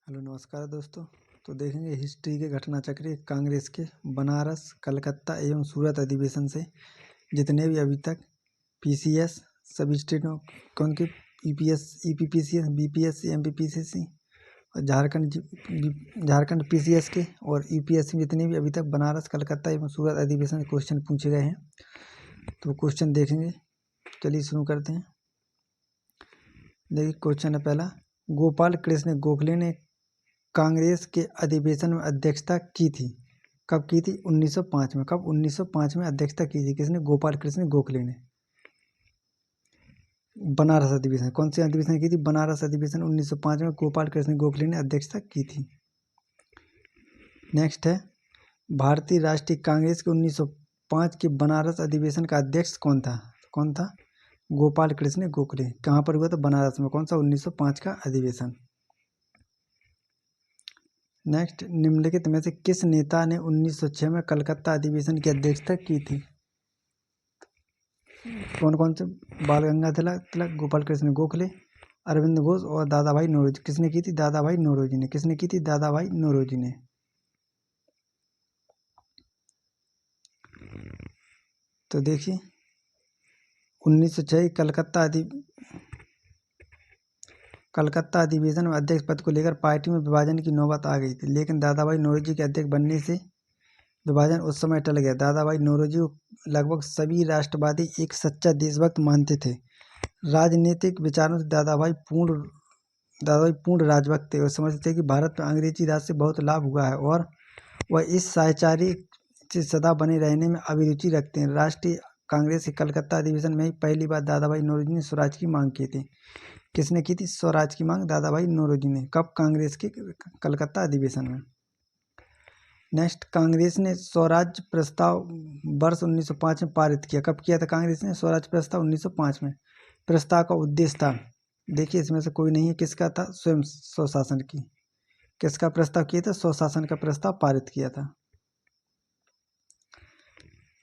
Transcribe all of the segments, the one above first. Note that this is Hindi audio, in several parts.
हेलो नमस्कार दोस्तों। तो देखेंगे हिस्ट्री के घटना चक्र कांग्रेस के बनारस, कलकत्ता एवं सूरत अधिवेशन से जितने भी अभी तक पीसीएस सभी स्टेटों कौन के ईपीएस, ईपीपीसीएस, बीपीएससी, एमपीपीसीसी और झारखंड पीसीएस के और यूपीएससी जितने भी अभी तक बनारस, कलकत्ता एवं सूरत अधिवेशन के क्वेश्चन पूछे गए हैं, तो क्वेश्चन देखेंगे। चलिए शुरू करते हैं। देखिए क्वेश्चन है पहला, गोपाल कृष्ण गोखले ने कांग्रेस के अधिवेशन में अध्यक्षता की थी। कब की थी? 1905 में। कब? 1905 में अध्यक्षता की थी। किसने? गोपाल कृष्ण गोखले ने। बनारस अधिवेशन, कौन से अधिवेशन की थी? बनारस अधिवेशन 1905 में गोपाल कृष्ण गोखले ने अध्यक्षता की थी। नेक्स्ट है, भारतीय राष्ट्रीय कांग्रेस के 1905 के बनारस अधिवेशन का अध्यक्ष कौन था? कौन था? गोपाल कृष्ण गोखले। कहाँ पर हुआ था? बनारस में। कौन सा? 1905 का अधिवेशन। नेक्स्ट, निम्नलिखित में से किस नेता ने 1906 में कलकत्ता अधिवेशन की अध्यक्षता की थी? कौन कौन से? बाल गंगाधर तिलक, गोपाल कृष्ण गोखले, अरविंद घोष और दादा भाई नौरोजी। किसने की थी? दादा भाई नौरोजी ने। किसने की थी? दादा भाई नौरोजी ने। तो देखिए 1906 कलकत्ता अधिवेशन में अध्यक्ष पद को लेकर पार्टी में विभाजन की नौबत आ गई थी, लेकिन दादा भाई नौरोजी के अध्यक्ष बनने से विभाजन उस समय टल गया। दादा भाई नौरोजी को लगभग सभी राष्ट्रवादी एक सच्चा देशभक्त मानते थे। राजनीतिक विचारों से दादा भाई पूर्ण राजभक्त थे और समझते थे कि भारत में अंग्रेजी राज से बहुत लाभ हुआ है और वह इस साझेदारी से सदा बने रहने में अभिरुचि रखते हैं। राष्ट्रीय कांग्रेस के कलकत्ता अधिवेशन में ही पहली बार दादा भाई नौरोजी ने स्वराज की मांग की थी। किसने की थी स्वराज की मांग? दादा भाई नौरोजी ने। कब? कांग्रेस के कलकत्ता अधिवेशन में। नेक्स्ट, कांग्रेस ने स्वराज प्रस्ताव वर्ष 1905 में पारित किया। कब किया था कांग्रेस ने स्वराज प्रस्ताव? 1905 में। प्रस्ताव का उद्देश्य था, देखिए इसमें से कोई नहीं है, किसका था? स्वयं स्वशासन की। किसका प्रस्ताव किया था? स्वशासन का प्रस्ताव पारित किया था।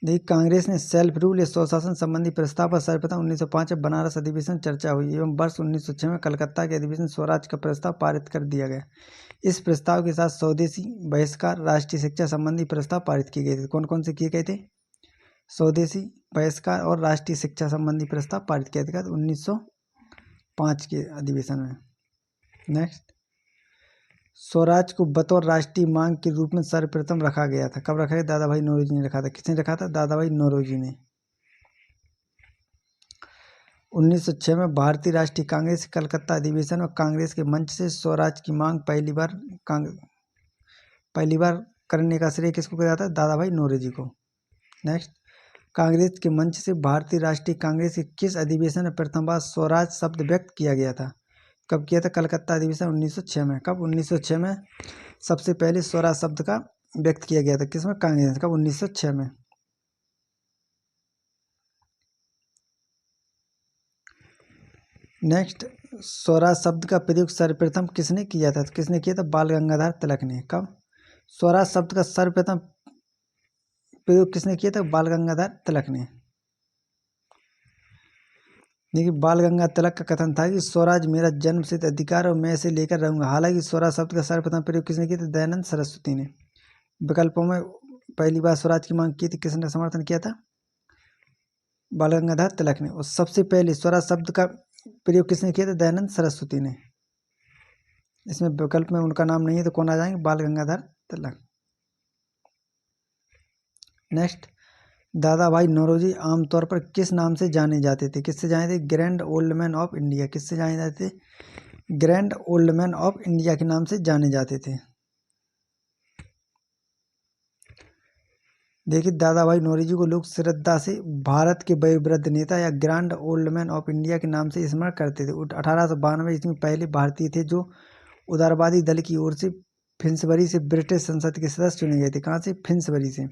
देखिए कांग्रेस ने सेल्फ रूल या स्वशासन संबंधी प्रस्ताव पर सर्वप्रथम 1905 में बनारस अधिवेशन चर्चा हुई एवं वर्ष 1906 में कलकत्ता के अधिवेशन स्वराज का प्रस्ताव पारित कर दिया गया। इस प्रस्ताव के साथ स्वदेशी बहिष्कार, राष्ट्रीय शिक्षा संबंधी प्रस्ताव पारित किए गए थे। कौन कौन से किए गए थे? स्वदेशी बहिष्कार और राष्ट्रीय शिक्षा संबंधी प्रस्ताव पारित किया गया 1905 के अधिवेशन में। नेक्स्ट, स्वराज को बतौर राष्ट्रीय मांग के रूप में सर्वप्रथम रखा गया था। कब रखा गया? दादा भाई नौरोजी ने रखा था। किसने रखा था? दादा भाई नौरोजी ने। 1906 में भारतीय राष्ट्रीय कांग्रेस कलकत्ता अधिवेशन और कांग्रेस के मंच से स्वराज की मांग पहली बार करने का श्रेय किसको किया जाता है? दादा भाई नौरोजी को। नेक्स्ट, कांग्रेस के मंच से भारतीय राष्ट्रीय कांग्रेस के किस अधिवेशन में प्रथम बार स्वराज शब्द व्यक्त किया गया था? कब किया था? कलकत्ता अधिवेशन 1906 में। कब? 1906 में सबसे पहले स्वराज शब्द का व्यक्त किया गया था। किसमें? कांग्रेस। कब? 1906 में। नेक्स्ट, स्वराज शब्द का प्रयोग सर्वप्रथम किसने किया था? किसने किया था? बाल गंगाधर तिलक ने। कब? स्वराज शब्द का सर्वप्रथम प्रयोग किसने किया था? बाल गंगाधर तिलक ने। देखिए बाल गंगाधर तिलक का कथन था कि स्वराज मेरा जन्मसिद्ध अधिकार और मैं इसे लेकर रहूंगा। हालांकि स्वराज शब्द का सर्वप्रथम प्रयोग किसने किया था? दयानंद सरस्वती ने। विकल्पों में पहली बार स्वराज की मांग की थी, किसने समर्थन किया था? बाल गंगाधर तिलक ने। और सबसे पहले स्वराज शब्द का प्रयोग किसने किया था? दयानंद सरस्वती ने। इसमें विकल्प में उनका नाम नहीं है तो कौन आ जाएंगे? बाल गंगाधर तिलक। नेक्स्ट, दादा भाई नौरोजी आमतौर पर किस नाम से जाने जाते थे? किससे जाने थे? Grand old man of India. किससे जाने जाते थे? Grand old man of India के नाम से जाने जाते थे। देखिए दादा भाई नौरोजी को लोग श्रद्धा से भारत के वयोवृद्ध नेता या grand old man of India के नाम से स्मरण करते थे। 1892 ईस्वी में पहले भारतीय थे जो उदारवादी दल की ओर से फिन्सबरी से ब्रिटिश संसद के सदस्य चुने गए थे। कहाँ से? फिन्सबरी से।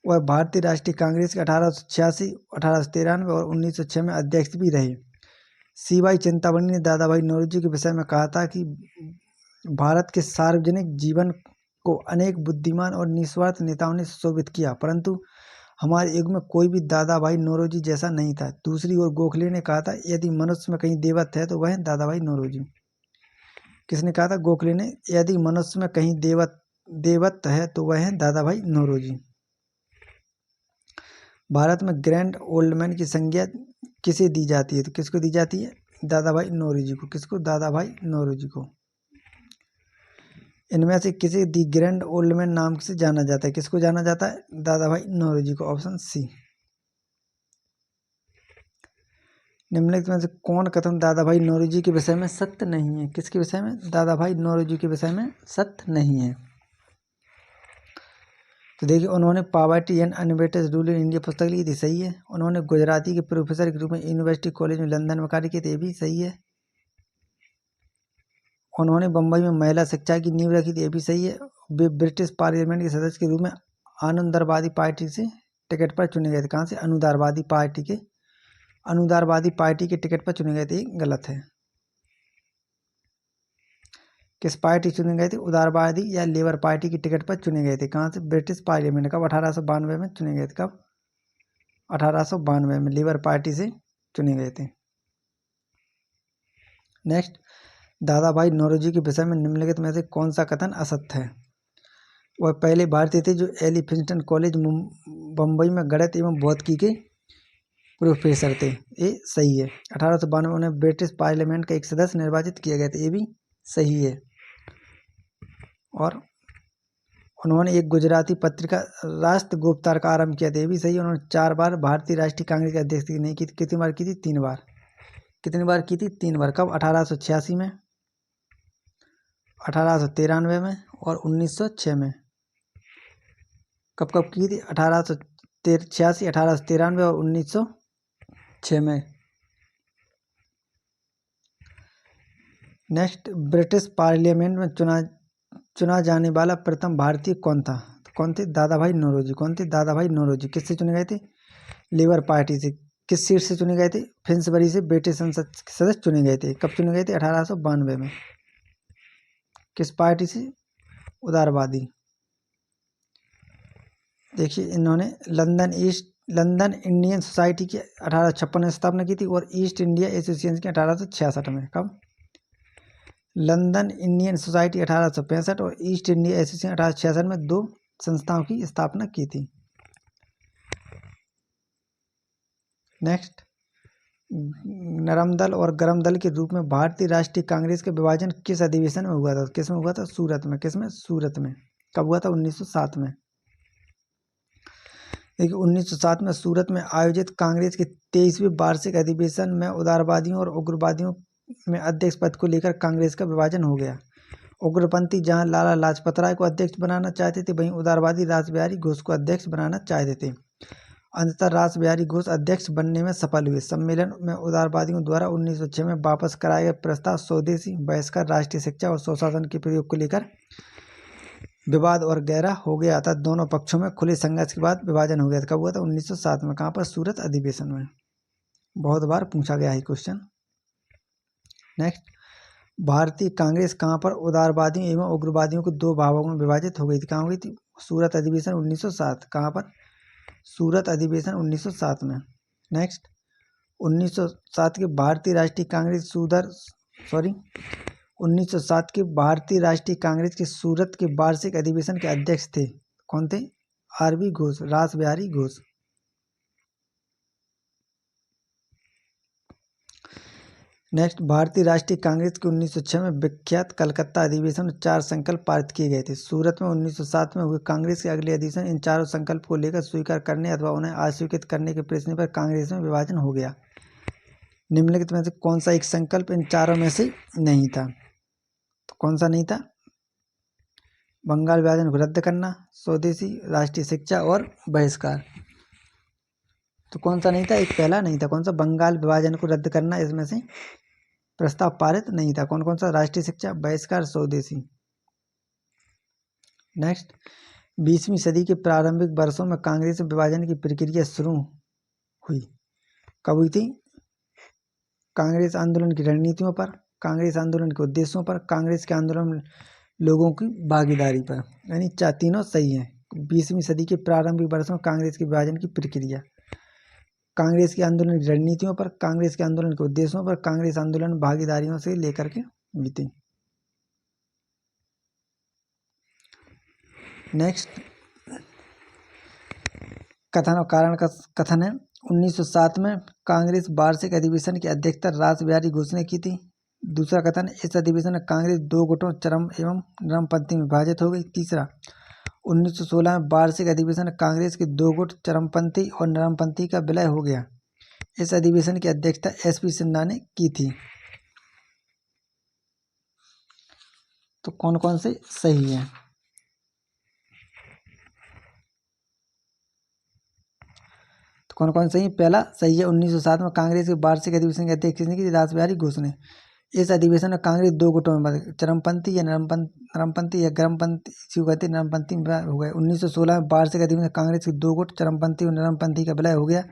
वह भारतीय राष्ट्रीय कांग्रेस के 1886, 1893 और 1906 में अध्यक्ष भी रहे। सीवाई चिंतामणि ने दादा भाई नौरोजी के विषय में कहा था कि भारत के सार्वजनिक जीवन को अनेक बुद्धिमान और निस्वार्थ नेताओं ने सुशोभित किया, परंतु हमारे युग में कोई भी दादा भाई नौरोजी जैसा नहीं था। दूसरी ओर गोखले ने कहा था, यदि मनुष्य में कहीं देवत्व है तो वह है दादा भाई नौरोजी। किसने कहा था? गोखले ने। यदि मनुष्य में कहीं देवत्व है तो वह है दादा भाई नौरोजी। भारत में ग्रैंड ओल्ड मैन की संज्ञा किसे दी जाती है? तो किसको दी जाती है? दादा भाई नौरोजी को। किसको? दादा भाई नौरोजी को। इनमें से किसे दी ग्रैंड ओल्ड मैन नाम से जाना जाता है? किसको जाना जाता है? दादा भाई नौरोजी को। Option C. निम्नलिखित में से कौन कथन दादा भाई नौरोजी के विषय में सत्य नहीं है? किसके विषय में? दादा भाई नौरोजी के विषय में सत्य नहीं है। तो देखिए, उन्होंने poverty and unbritish rule in India पुस्तक लिखी थी, सही है। उन्होंने गुजराती के प्रोफेसर के रूप में यूनिवर्सिटी कॉलेज में लंदन में कार्य किए थे, ये भी सही है। उन्होंने बम्बई में महिला शिक्षा की नींव रखी थी, ये भी सही है। वे ब्रिटिश पार्लियामेंट के सदस्य के रूप में अनुदारवादी पार्टी से टिकट पर चुने गए थे। कहाँ से? अनुदारवादी पार्टी के टिकट पर चुने गए थे, गलत है। किस पार्टी चुने गए थे? उदारवादी या लेबर पार्टी की टिकट पर चुने गए थे। कहाँ से? British parliament. कब? 1892 में चुने गए थे। कब? 1892 में लेबर पार्टी से चुने गए थे। नेक्स्ट, दादा भाई नौरोजी के विषय में निम्नलिखित में से कौन सा कथन असत्य है? वह पहले भारतीय थे जो एलिफिंस्टन कॉलेज बम्बई में गणित एवं भौतिकी के प्रोफेसर थे, ये सही है। 1892 में उन्हें ब्रिटिश पार्लियामेंट का एक सदस्य निर्वाचित किया गया था, ये भी सही है। और उन्होंने एक गुजराती पत्रिका राष्ट्रगोपतार का आरंभ किया था, ये भी सही है। उन्होंने 4 बार भारतीय राष्ट्रीय कांग्रेस के अध्यक्ष नहीं की। कितनी बार की थी? 3 बार। कितनी बार की थी? 3 बार। कब? 1886 में, 1893 में और 1906 में। कब कब की थी? 1886, 1893 और 1906 में। नेक्स्ट, ब्रिटिश पार्लियामेंट में चुना जाने वाला प्रथम भारतीय कौन था? तो कौन थे? दादा भाई नौरोजी। कौन थे? दादा भाई नौरोजी। किससे चुने गए थे? लेबर पार्टी से। किस सीट से चुने गए थे? फिंसबरी से ब्रिटिश संसद के सदस्य चुने गए थे। कब चुने गए थे? 1892 में। किस पार्टी से? उदारवादी। देखिए, इन्होंने लंदन इंडियन सोसाइटी की 1856 में स्थापना की थी और ईस्ट इंडिया एसोसिएशन की 1866 में। कब? लंदन इंडियन सोसाइटी 1865 और ईस्ट इंडिया एसोसिएशन 1866 में 2 संस्थाओं की स्थापना की थी। नेक्स्ट, नरम दल और गरम दल के रूप में भारतीय राष्ट्रीय कांग्रेस का विभाजन किस अधिवेशन में हुआ था? किस में हुआ था? सूरत में। किस में? सूरत में। कब हुआ था? 1907 में। देखिए, 1907 में सूरत में आयोजित कांग्रेस के 23वें वार्षिक अधिवेशन में उदारवादियों और उग्रवादियों में अध्यक्ष पद को लेकर कांग्रेस का विभाजन हो गया। उग्रपंथी जहां लाला लाजपत राय को अध्यक्ष बनाना चाहते थे, वहीं उदारवादी रासबिहारी घोष को अध्यक्ष बनाना चाहते थे। अंततः रासबिहारी घोष अध्यक्ष बनने में सफल हुए। सम्मेलन में उदारवादियों द्वारा 1906 में वापस कराए गए प्रस्ताव स्वदेशी बहिष्कार, राष्ट्रीय शिक्षा और स्वशासन के प्रयोग को लेकर विवाद और गहरा हो गया, अर्थात दोनों पक्षों में खुले संघर्ष के बाद विभाजन हो गया था। कब हुआ था? 1907 में। कहाँ पर? सूरत अधिवेशन में। बहुत बार पूछा गया है क्वेश्चन। नेक्स्ट, भारतीय कांग्रेस कहाँ पर उदारवादियों एवं उग्रवादियों को 2 भागों में विभाजित हो गई थी? कहाँ हुई थी? सूरत अधिवेशन 1907। कहाँ पर? सूरत अधिवेशन 1907 में। नेक्स्ट, 1907 के भारतीय राष्ट्रीय कांग्रेस 1907 के भारतीय राष्ट्रीय कांग्रेस के सूरत के वार्षिक अधिवेशन के अध्यक्ष थे। कौन थे? आरबी घोष, रासबिहारी घोष। नेक्स्ट, भारतीय राष्ट्रीय कांग्रेस के 1906 में विख्यात कलकत्ता अधिवेशन में 4 संकल्प पारित किए गए थे। सूरत में 1907 में हुए कांग्रेस के अगले अधिवेशन इन 4 संकल्प को लेकर स्वीकार करने अथवा उन्हें अस्वीकृत करने के प्रश्न पर कांग्रेस में विभाजन हो गया। निम्नलिखित में से कौन सा एक संकल्प इन 4 में से नहीं था? तो कौन सा नहीं था? बंगाल विभाजन को रद्द करना, स्वदेशी, राष्ट्रीय शिक्षा और बहिष्कार। तो कौन सा नहीं था? एक पहला नहीं था। कौन सा? बंगाल विभाजन को रद्द करना इसमें से प्रस्ताव पारित नहीं था। कौन कौन सा? राष्ट्रीय शिक्षा, बहिष्कार, स्वदेशी। नेक्स्ट, 20वीं सदी के प्रारंभिक वर्षों में कांग्रेस विभाजन की प्रक्रिया शुरू हुई। कब हुई थी? कांग्रेस आंदोलन की रणनीतियों पर, कांग्रेस आंदोलन के उद्देश्यों पर, कांग्रेस के आंदोलन लोगों की भागीदारी पर, यानी तीनों सही है। 20वीं सदी के प्रारंभिक वर्षों में कांग्रेस के विभाजन की प्रक्रिया, कांग्रेस के आंदोलन की रणनीतियों पर, कांग्रेस के आंदोलन के उद्देश्यों पर, कांग्रेस आंदोलन भागीदारियों से लेकर के हुई थी। नेक्स्ट कथन और कारण का कथन है। 1907 में कांग्रेस वार्षिक अधिवेशन की अध्यक्षता रास बिहारी घोष ने की थी। दूसरा कथन, इस अधिवेशन में कांग्रेस दो गुटों चरम एवं नरमपंथी में विभाजित हो गई। तीसरा, 1916 में वार्षिक अधिवेशन में कांग्रेस के दो गुट चरमपंथी और नरमपंथी का विलय हो गया। इस अधिवेशन की अध्यक्षता एसपी सिन्हा ने की थी। तो कौन कौन से सही है? तो कौन कौन सही है? पहला सही है, 1907 में कांग्रेस के वार्षिक अधिवेशन की अध्यक्षता किसने की थी? रास बिहारी घोष ने। इस अधिवेशन में कांग्रेस दो गुटों में बंटी, चरमपंथी या नरमपंथी या गर्मपंथी नरमपंथी में हो गए। 1916 में वार्षिक अधिवेशन में कांग्रेस के दो गुट चरमपंथी और नरमपंथी का विलय हो गया।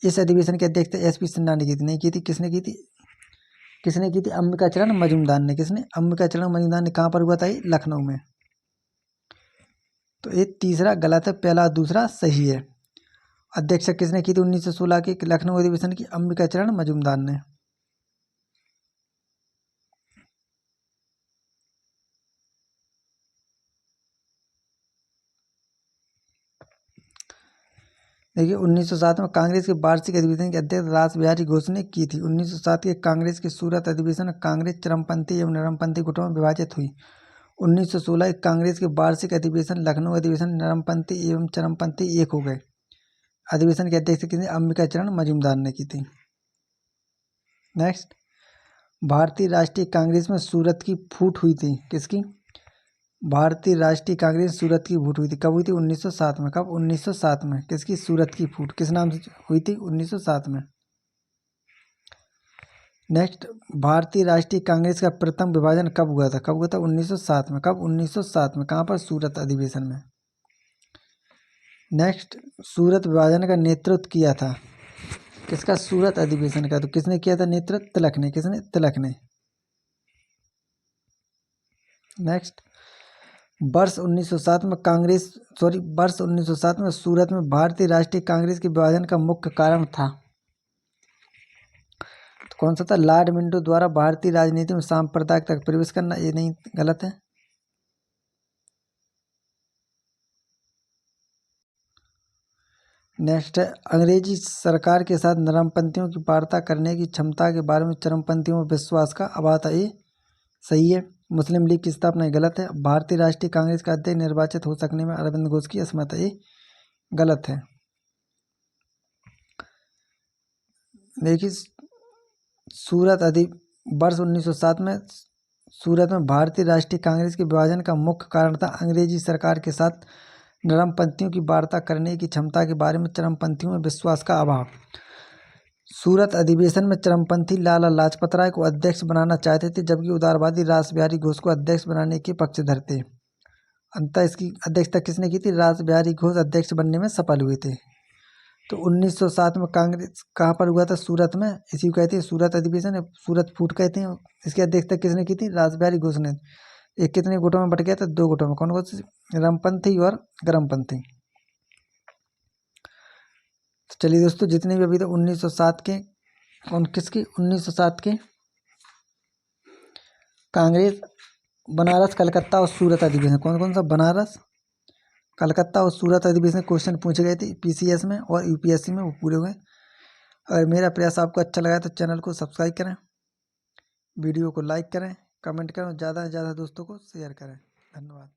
इस अधिवेशन की अध्यक्षता एसपी सिन्हा ने की थी। नहीं की थी, किसने की थी? किसने की थी? अंबिकाचरण मजूमदार ने। किसने? अंबिकाचरण मजूमदार ने। कहाँ पर हुआ था ये? लखनऊ में। तो ये तीसरा गलत है, पहला और दूसरा सही है। अध्यक्षता किसने की थी 1916 के लखनऊ अधिवेशन की? अंबिकाचरण मजूमदार ने। देखिए, 1907 में कांग्रेस के वार्षिक अधिवेशन की अध्यक्ष रास बिहारी घोष ने की थी। 1907 के कांग्रेस के सूरत अधिवेशन में कांग्रेस चरमपंथी एवं नरमपंथी गुटों में विभाजित हुई। 1916 के कांग्रेस के वार्षिक अधिवेशन लखनऊ अधिवेशन नरमपंथी एवं चरमपंथी एक हो गए। अधिवेशन की अध्यक्षता किसने? अंबिकाचरण मजूमदार ने की थी। नेक्स्ट, भारतीय राष्ट्रीय कांग्रेस में सूरत की फूट हुई थी। किसकी? भारतीय राष्ट्रीय कांग्रेस सूरत की फूट हुई थी। कब हुई थी? 1907 में। कब? 1907 में। किसकी? सूरत की फूट किस नाम से हुई थी? 1907 में। नेक्स्ट, भारतीय राष्ट्रीय कांग्रेस का प्रथम विभाजन कब हुआ था? कब हुआ था? 1907 में। कब? 1907 में। कहाँ पर? सूरत अधिवेशन में। नेक्स्ट, सूरत विभाजन का नेतृत्व किया था किसका? सूरत अधिवेशन का। तो किसने किया था नेतृत्व? तिलक ने। किसने? तिलक ने। नेक्स्ट, वर्ष 1907 में वर्ष 1907 में सूरत में भारतीय राष्ट्रीय कांग्रेस के विभाजन का मुख्य कारण था। तो कौन सा था? लॉर्ड मिंटो द्वारा भारतीय राजनीति में सांप्रदायिकता का प्रवेश करना। ये नहीं, गलत है। नेक्स्ट है, अंग्रेजी सरकार के साथ नरमपंथियों की वार्ता करने की क्षमता के बारे में चरमपंथियों में विश्वास का अभाव था। ये सही है। मुस्लिम लीग की स्थापना गलत है। भारतीय राष्ट्रीय कांग्रेस का अध्यक्ष निर्वाचित हो सकने में अरविंद घोष की असमर्थ है। ये गलत है। देखिए, वर्ष 1907 में सूरत में भारतीय राष्ट्रीय कांग्रेस के विभाजन का मुख्य कारण था अंग्रेजी सरकार के साथ नरमपंथियों की वार्ता करने की क्षमता के बारे में चरमपंथियों में विश्वास का अभाव। सूरत अधिवेशन में चरमपंथी लाला लाजपत राय को अध्यक्ष बनाना चाहते थे, जबकि उदारवादी रास बिहारी घोष को अध्यक्ष बनाने के पक्षधर थे। अंततः इसकी अध्यक्षता किसने की थी? रास बिहारी घोष अध्यक्ष बनने में सफल हुए थे। तो 1907 में कांग्रेस कहाँ पर हुआ था? सूरत में। इसी को कहते हैं सूरत अधिवेशन, सूरत फूट कहते हैं। इसकी अध्यक्षता किसने की थी? रास बिहारी घोष ने। एक कितने गुटों में बट गया था? दो गुटों में। कौन कौन से? रामपंथी और गर्मपंथी। तो चलिए दोस्तों, जितने भी अभी तक 1907 के 1907 के कांग्रेस, बनारस, कलकत्ता और सूरत अधिवेशन, कौन कौन सा? बनारस, कलकत्ता और सूरत अधिवेशन क्वेश्चन पूछे गए थे पीसीएस में और यूपीएससी में, वो पूरे हुए। अगर मेरा प्रयास आपको अच्छा लगा तो चैनल को सब्सक्राइब करें, वीडियो को लाइक करें, कमेंट करें और ज़्यादा से ज़्यादा दोस्तों को शेयर करें। धन्यवाद।